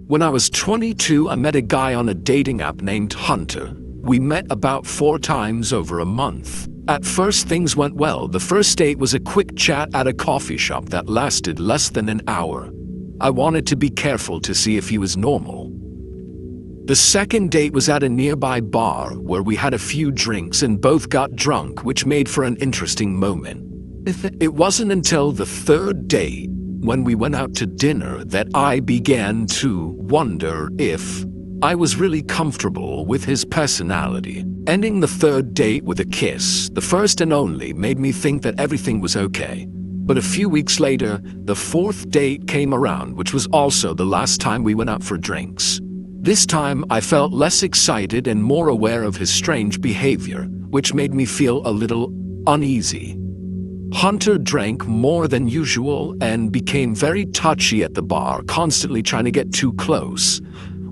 When I was 22, I met a guy on a dating app named Hunter. We met about 4 times over a month. At first, things went well. The first date was a quick chat at a coffee shop that lasted less than an hour. I wanted to be careful to see if he was normal. The second date was at a nearby bar where we had a few drinks and both got drunk, which made for an interesting moment. It wasn't until the third date, when we went out to dinner, that I began to wonder if I was really comfortable with his personality. Ending the third date with a kiss, the first and only, made me think that everything was okay. But a few weeks later, the fourth date came around, which was also the last time we went out for drinks. This time, I felt less excited and more aware of his strange behavior, which made me feel a little uneasy. Hunter drank more than usual and became very touchy at the bar, constantly trying to get too close,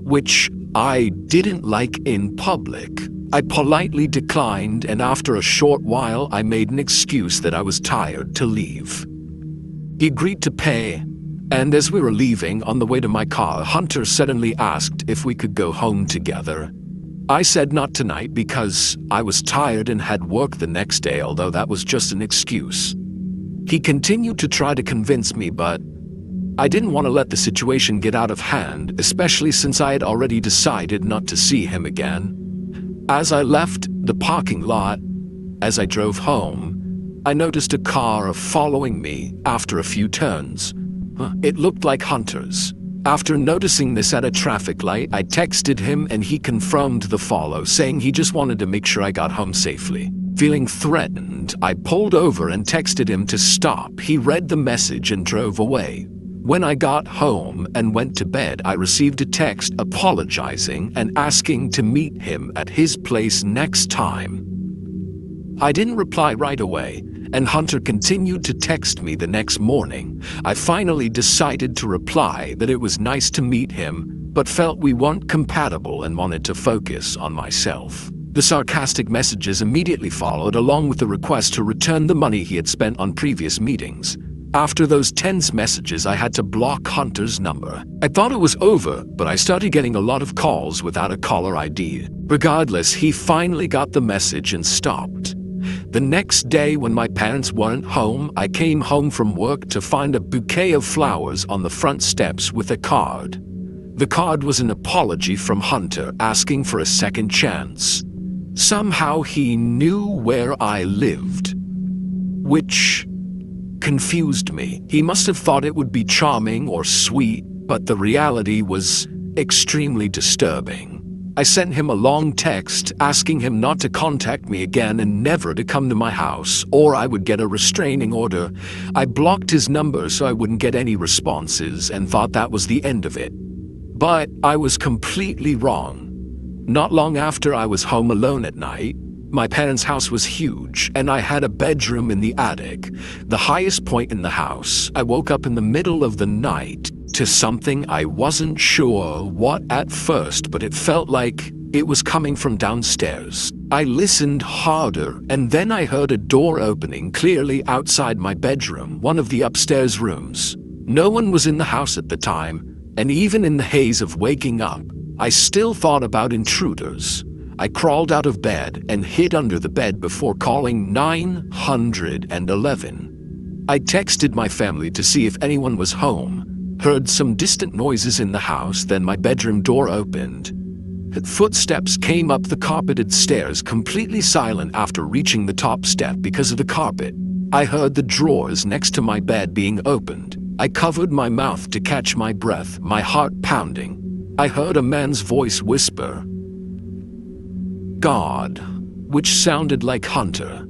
which I didn't like in public. I politely declined, and after a short while, I made an excuse that I was tired to leave. He agreed to pay, and as we were leaving on the way to my car, Hunter suddenly asked if we could go home together. I said not tonight because I was tired and had work the next day, although that was just an excuse. He continued to try to convince me, but I didn't want to let the situation get out of hand, especially since I had already decided not to see him again. As I left the parking lot, as I drove home, I noticed a car following me after a few turns. It looked like Hunter's. After noticing this at a traffic light, I texted him and he confirmed the follow, saying he just wanted to make sure I got home safely. Feeling threatened, I pulled over and texted him to stop. He read the message and drove away. When I got home and went to bed, I received a text apologizing and asking to meet him at his place next time. I didn't reply right away, and Hunter continued to text me the next morning. I finally decided to reply that it was nice to meet him, but felt we weren't compatible and wanted to focus on myself. The sarcastic messages immediately followed, along with the request to return the money he had spent on previous meetings. After those tense messages, I had to block Hunter's number. I thought it was over, but I started getting a lot of calls without a caller ID. Regardless, he finally got the message and stopped. The next day, when my parents weren't home, I came home from work to find a bouquet of flowers on the front steps with a card. The card was an apology from Hunter, asking for a second chance. Somehow he knew where I lived, which confused me. He must have thought it would be charming or sweet, but the reality was extremely disturbing. I sent him a long text asking him not to contact me again and never to come to my house, or I would get a restraining order. I blocked his number so I wouldn't get any responses and thought that was the end of it. But I was completely wrong. Not long after, I was home alone at night. My parents' house was huge, and I had a bedroom in the attic, the highest point in the house. I woke up in the middle of the night to something I wasn't sure what at first, but it felt like it was coming from downstairs. I listened harder, and then I heard a door opening clearly outside my bedroom, one of the upstairs rooms. No one was in the house at the time, and even in the haze of waking up, I still thought about intruders. I crawled out of bed and hid under the bed before calling 911. I texted my family to see if anyone was home. Heard some distant noises in the house, then my bedroom door opened. Footsteps came up the carpeted stairs, completely silent after reaching the top step because of the carpet. I heard the drawers next to my bed being opened. I covered my mouth to catch my breath, my heart pounding. I heard a man's voice whisper, "God," which sounded like Hunter.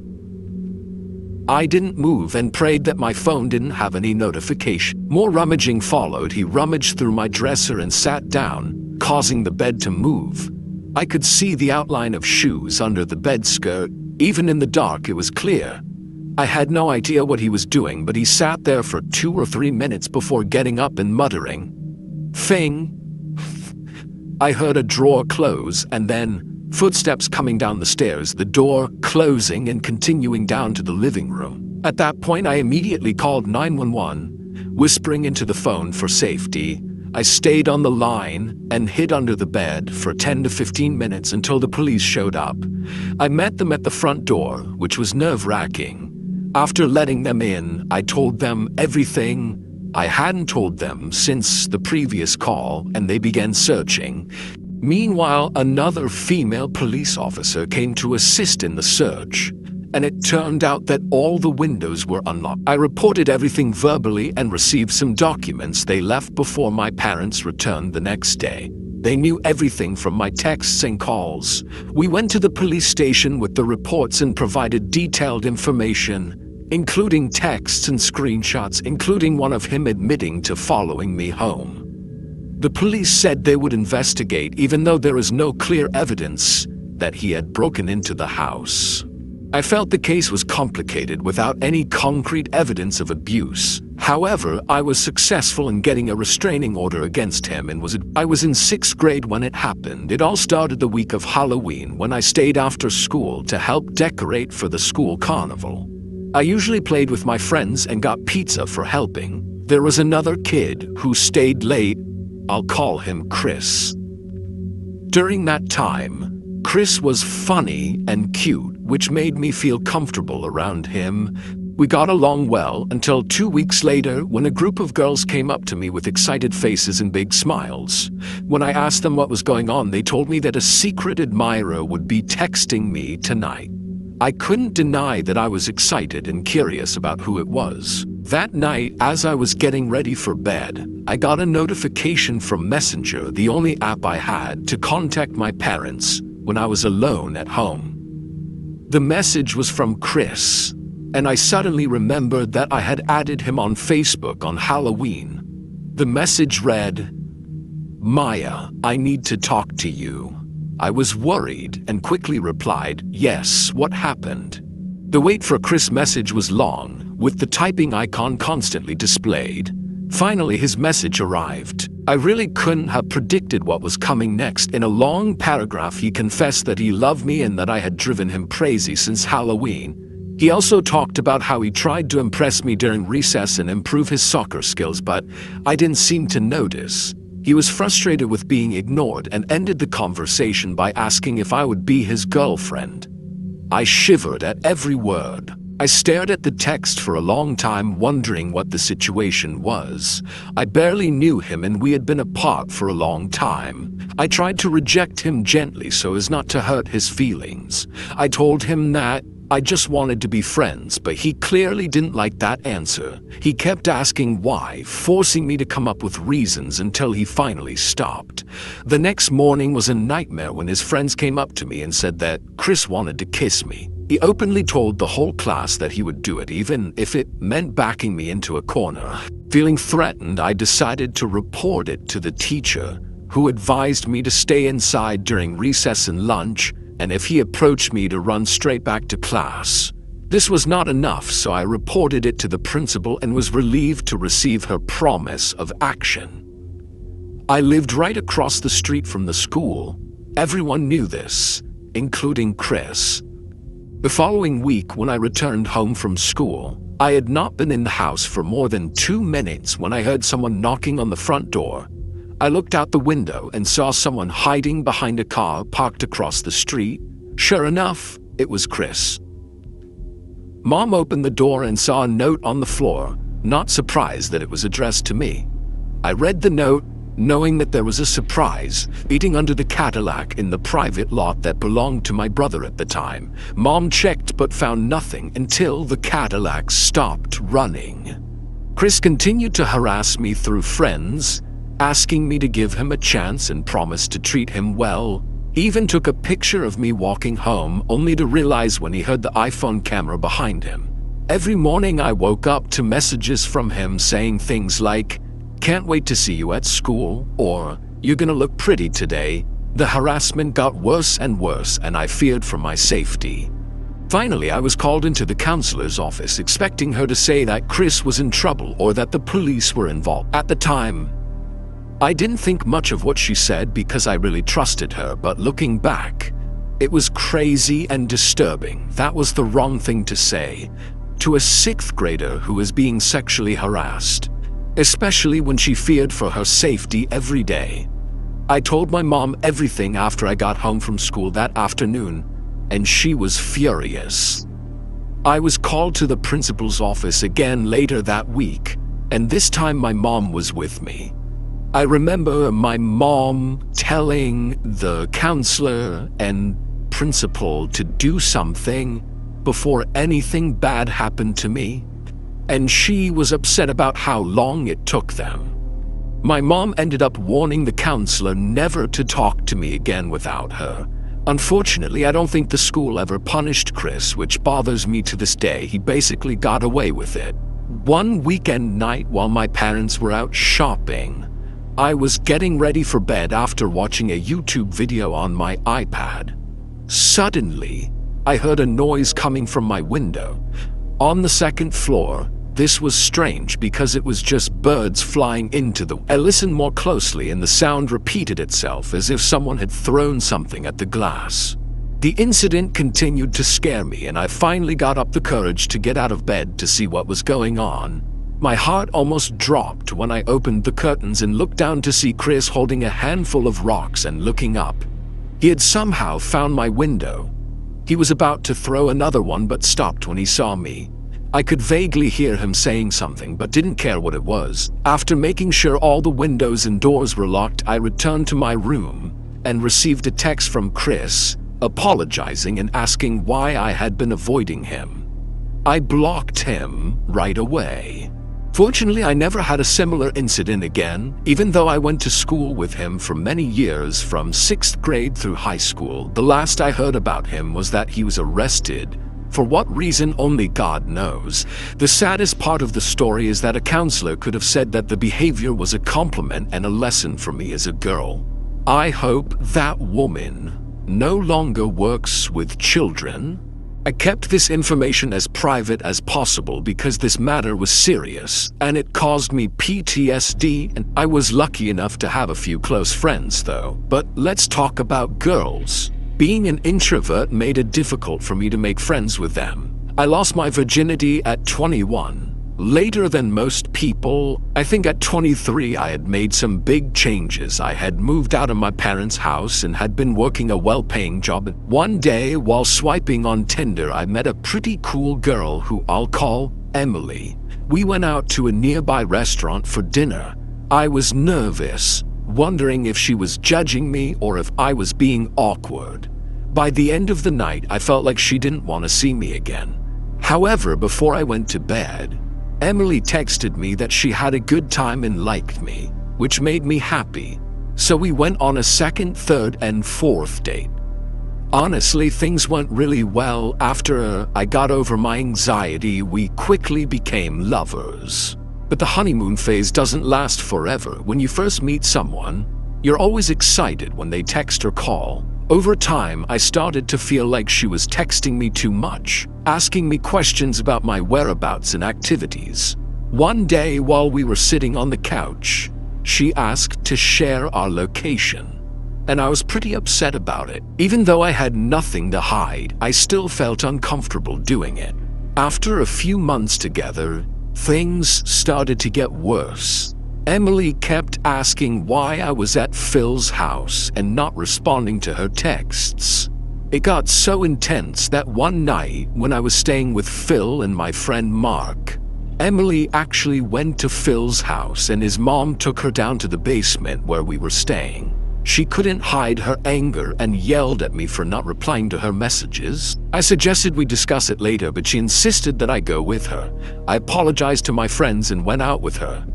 I didn't move and prayed that my phone didn't have any notification. More rummaging followed. He rummaged through my dresser and sat down, causing the bed to move. I could see the outline of shoes under the bed skirt. Even in the dark, it was clear. I had no idea what he was doing, but he sat there for 2 or 3 minutes before getting up and muttering, "Thing." I heard a drawer close and then footsteps coming down the stairs, the door closing and continuing down to the living room. At that point, I immediately called 911, whispering into the phone for safety. I stayed on the line and hid under the bed for 10 to 15 minutes until the police showed up. I met them at the front door, which was nerve-wracking. After letting them in, I told them everything I hadn't told them since the previous call, and they began searching. Meanwhile, another female police officer came to assist in the search, and it turned out that all the windows were unlocked. I reported everything verbally and received some documents they left before my parents returned the next day. They knew everything from my texts and calls. We went to the police station with the reports and provided detailed information, including texts and screenshots, including one of him admitting to following me home. The police said they would investigate, even though there is no clear evidence that he had broken into the house. I felt the case was complicated without any concrete evidence of abuse. However, I was successful in getting a restraining order against him and I was in 6th grade when it happened. It all started the week of Halloween when I stayed after school to help decorate for the school carnival. I usually played with my friends and got pizza for helping. There was another kid who stayed late. I'll call him Chris. During that time, Chris was funny and cute, which made me feel comfortable around him. We got along well until 2 weeks later when a group of girls came up to me with excited faces and big smiles. When I asked them what was going on, they told me that a secret admirer would be texting me tonight. I couldn't deny that I was excited and curious about who it was. That night, as I was getting ready for bed, I got a notification from Messenger, the only app I had to contact my parents when I was alone at home. The message was from Chris, and I suddenly remembered that I had added him on Facebook on Halloween. The message read, "Maya, I need to talk to you." I was worried and quickly replied, "Yes, what happened?" The wait for Chris' message was long, with the typing icon constantly displayed. Finally, his message arrived. I really couldn't have predicted what was coming next. In a long paragraph, he confessed that he loved me and that I had driven him crazy since Halloween. He also talked about how he tried to impress me during recess and improve his soccer skills, but I didn't seem to notice. He was frustrated with being ignored and ended the conversation by asking if I would be his girlfriend. I shivered at every word. I stared at the text for a long time, wondering what the situation was. I barely knew him and we had been apart for a long time. I tried to reject him gently so as not to hurt his feelings. I told him that I just wanted to be friends, but he clearly didn't like that answer. He kept asking why, forcing me to come up with reasons until he finally stopped. The next morning was a nightmare when his friends came up to me and said that Chris wanted to kiss me. He openly told the whole class that he would do it, even if it meant backing me into a corner. Feeling threatened, I decided to report it to the teacher, who advised me to stay inside during recess and lunch, and if he approached me to run straight back to class. This was not enough, so I reported it to the principal and was relieved to receive her promise of action. I lived right across the street from the school. Everyone knew this, including Chris. The following week, when I returned home from school, I had not been in the house for more than 2 minutes when I heard someone knocking on the front door. I looked out the window and saw someone hiding behind a car parked across the street. Sure enough, it was Chris. Mom opened the door and saw a note on the floor, not surprised that it was addressed to me. I read the note, knowing that there was a surprise waiting under the Cadillac in the private lot that belonged to my brother at the time. Mom checked but found nothing until the Cadillac stopped running. Chris continued to harass me through friends, asking me to give him a chance and promised to treat him well. He even took a picture of me walking home, only to realize when he heard the iPhone camera behind him. Every morning I woke up to messages from him saying things like, "Can't wait to see you at school," or "You're gonna look pretty today." The harassment got worse and worse, and I feared for my safety. Finally, I was called into the counselor's office, expecting her to say that Chris was in trouble or that the police were involved. At the time, I didn't think much of what she said because I really trusted her, but looking back, it was crazy and disturbing. That was the wrong thing to say to a 6th grader who was being sexually harassed. especially when she feared for her safety every day. I told my mom everything after I got home from school that afternoon, and she was furious. I was called to the principal's office again later that week, and this time my mom was with me. I remember my mom telling the counselor and principal to do something before anything bad happened to me, and she was upset about how long it took them. My mom ended up warning the counselor never to talk to me again without her. Unfortunately, I don't think the school ever punished Chris, which bothers me to this day. He basically got away with it. One weekend night while my parents were out shopping, I was getting ready for bed after watching a YouTube video on my iPad. Suddenly, I heard a noise coming from my window. On the second floor, this was strange because it was just birds flying into the... I listened more closely and the sound repeated itself as if someone had thrown something at the glass. The incident continued to scare me, and I finally got up the courage to get out of bed to see what was going on. My heart almost dropped when I opened the curtains and looked down to see Chris holding a handful of rocks and looking up. He had somehow found my window. He was about to throw another one but stopped when he saw me. I could vaguely hear him saying something but didn't care what it was. After making sure all the windows and doors were locked, I returned to my room and received a text from Chris, apologizing and asking why I had been avoiding him. I blocked him right away. Fortunately, I never had a similar incident again, even though I went to school with him for many years from 6th grade through high school. The last I heard about him was that he was arrested. For what reason, only God knows. The saddest part of the story is that a counselor could have said that the behavior was a compliment and a lesson for me as a girl. I hope that woman no longer works with children. I kept this information as private as possible because this matter was serious and it caused me PTSD, and I was lucky enough to have a few close friends though. But let's talk about girls. Being an introvert made it difficult for me to make friends with them. I lost my virginity at 21. Later than most people, I think at 23 I had made some big changes. I had moved out of my parents' house and had been working a well-paying job. One day, while swiping on Tinder, I met a pretty cool girl who I'll call Emily. We went out to a nearby restaurant for dinner. I was nervous, wondering if she was judging me or if I was being awkward. By the end of the night, I felt like she didn't want to see me again. However, before I went to bed, Emily texted me that she had a good time and liked me, which made me happy. So we went on a second, third, and fourth date. Honestly, things went really well. After I got over my anxiety, we quickly became lovers. But the honeymoon phase doesn't last forever. When you first meet someone, you're always excited when they text or call. Over time, I started to feel like she was texting me too much, asking me questions about my whereabouts and activities. One day, while we were sitting on the couch, she asked to share our location, and I was pretty upset about it. Even though I had nothing to hide, I still felt uncomfortable doing it. After a few months together, things started to get worse. Emily kept asking why I was at Phil's house and not responding to her texts. It got so intense that one night, when I was staying with Phil and my friend Mark, Emily actually went to Phil's house and his mom took her down to the basement where we were staying. She couldn't hide her anger and yelled at me for not replying to her messages. I suggested we discuss it later, but she insisted that I go with her. I apologized to my friends and went out with her.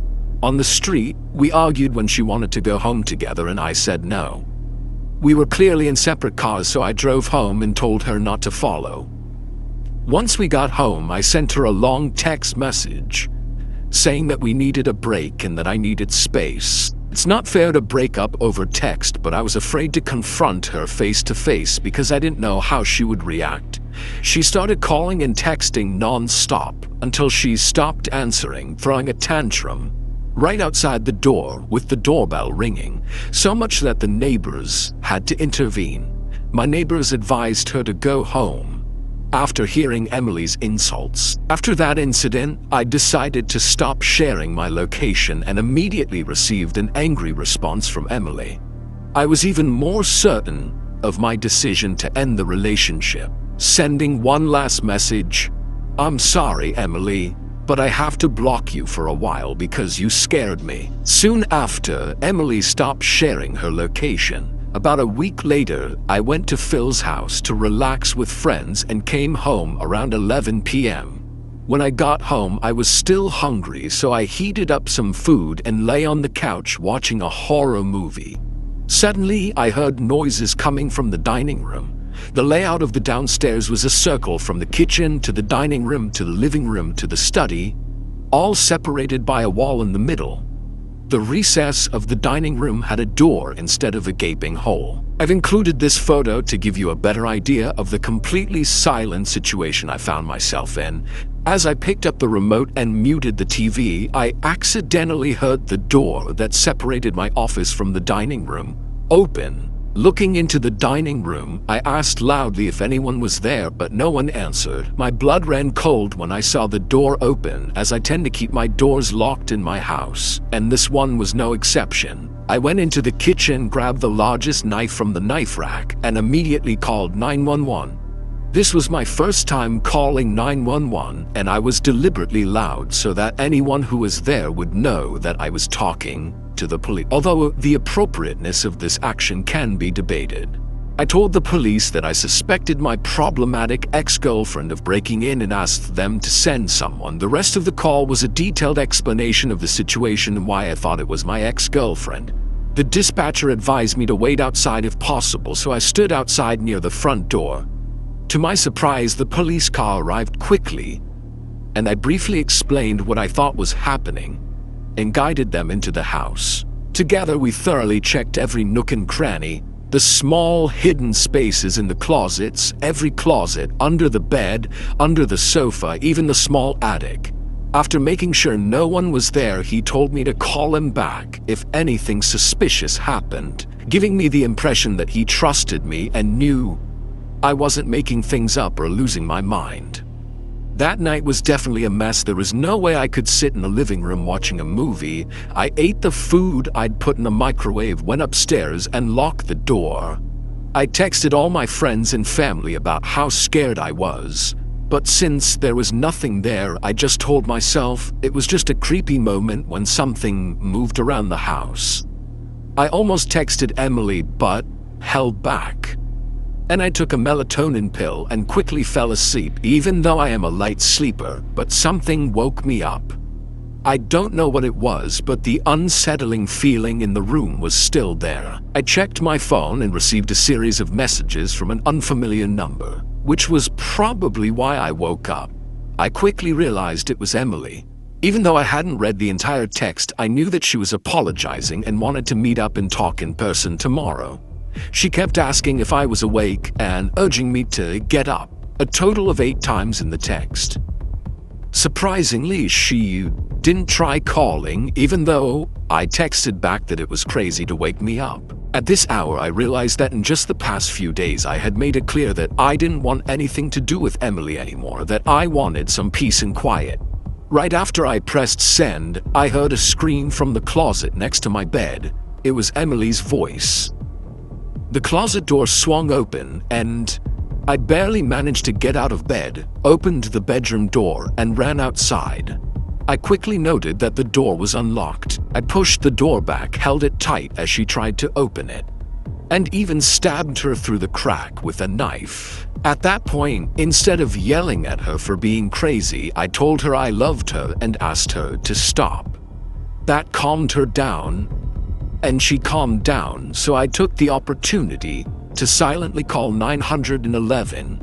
On the street, we argued when she wanted to go home together and I said no. We were clearly in separate cars, so I drove home and told her not to follow. Once we got home, I sent her a long text message saying that we needed a break and that I needed space. It's not fair to break up over text, but I was afraid to confront her face to face because I didn't know how she would react. She started calling and texting non-stop until she stopped answering, throwing a tantrum right outside the door with the doorbell ringing, so much that the neighbors had to intervene. My neighbors advised her to go home, after hearing Emily's insults. After that incident, I decided to stop sharing my location and immediately received an angry response from Emily. I was even more certain of my decision to end the relationship, sending one last message: "I'm sorry, Emily, but I have to block you for a while because you scared me." Soon after, Emily stopped sharing her location. About a week later, I went to Phil's house to relax with friends and came home around 11 p.m. When I got home, I was still hungry, so I heated up some food and lay on the couch watching a horror movie. Suddenly, I heard noises coming from the dining room. The layout of the downstairs was a circle from the kitchen to the dining room to the living room to the study, all separated by a wall in the middle. The recess of the dining room had a door instead of a gaping hole. I've included this photo to give you a better idea of the completely silent situation I found myself in. As I picked up the remote and muted the TV, I accidentally heard the door that separated my office from the dining room open. Looking into the dining room, I asked loudly if anyone was there, but no one answered. My blood ran cold when I saw the door open, as I tend to keep my doors locked in my house, and this one was no exception. I went into the kitchen, grabbed the largest knife from the knife rack, and immediately called 911. This was my first time calling 911, and I was deliberately loud so that anyone who was there would know that I was talking to the police, although the appropriateness of this action can be debated. I told the police that I suspected my problematic ex-girlfriend of breaking in and asked them to send someone. The rest of the call was a detailed explanation of the situation and why I thought it was my ex-girlfriend. The dispatcher advised me to wait outside if possible, so I stood outside near the front door. To my surprise, the police car arrived quickly, and I briefly explained what I thought was happening and guided them into the house. Together, we thoroughly checked every nook and cranny, the small hidden spaces in the closets, every closet, under the bed, under the sofa, even the small attic. After making sure no one was there, he told me to call him back if anything suspicious happened, giving me the impression that he trusted me and knew I wasn't making things up or losing my mind. That night was definitely a mess. There was no way I could sit in the living room watching a movie. I ate the food I'd put in the microwave, went upstairs, and locked the door. I texted all my friends and family about how scared I was. But since there was nothing there, I just told myself it was just a creepy moment when something moved around the house. I almost texted Emily, but held back. And I took a melatonin pill and quickly fell asleep, even though I am a light sleeper, but something woke me up. I don't know what it was, but the unsettling feeling in the room was still there. I checked my phone and received a series of messages from an unfamiliar number, which was probably why I woke up. I quickly realized it was Emily. Even though I hadn't read the entire text, I knew that she was apologizing and wanted to meet up and talk in person tomorrow. She kept asking if I was awake and urging me to get up, a total of 8 times in the text. Surprisingly, she didn't try calling, even though I texted back that it was crazy to wake me up. At this hour, I realized that in just the past few days, I had made it clear that I didn't want anything to do with Emily anymore, that I wanted some peace and quiet. Right after I pressed send, I heard a scream from the closet next to my bed. It was Emily's voice. The closet door swung open, and I barely managed to get out of bed, opened the bedroom door, and ran outside. I quickly noted that the door was unlocked. I pushed the door back, held it tight as she tried to open it, and even stabbed her through the crack with a knife. At that point, instead of yelling at her for being crazy, I told her I loved her and asked her to stop. That calmed her down, and she calmed down, so I took the opportunity to silently call 911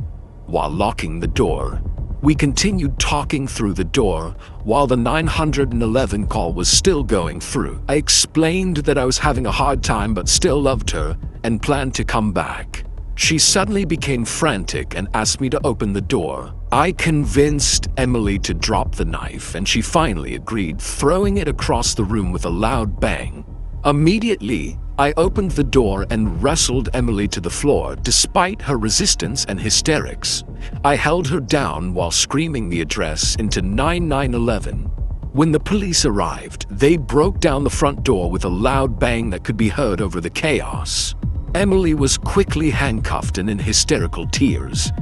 while locking the door. We continued talking through the door while the 911 call was still going through. I explained that I was having a hard time but still loved her and planned to come back. She suddenly became frantic and asked me to open the door. I convinced Emily to drop the knife, and she finally agreed, throwing it across the room with a loud bang. Immediately, I opened the door and wrestled Emily to the floor despite her resistance and hysterics. I held her down while screaming the address into 9911. When the police arrived, they broke down the front door with a loud bang that could be heard over the chaos. Emily was quickly handcuffed and in hysterical tears.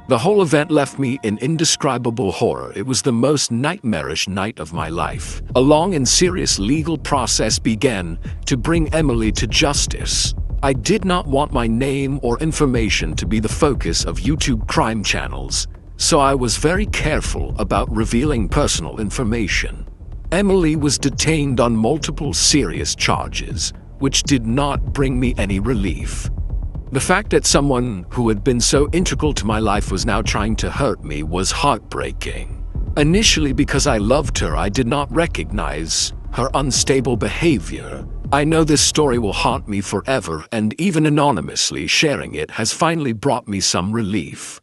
The whole event left me in indescribable horror. It was the most nightmarish night of my life. A long and serious legal process began to bring Emily to justice. I did not want my name or information to be the focus of YouTube crime channels, so I was very careful about revealing personal information. Emily was detained on multiple serious charges, which did not bring me any relief. The fact that someone who had been so integral to my life was now trying to hurt me was heartbreaking. Initially, because I loved her, I did not recognize her unstable behavior. I know this story will haunt me forever, and even anonymously sharing it has finally brought me some relief.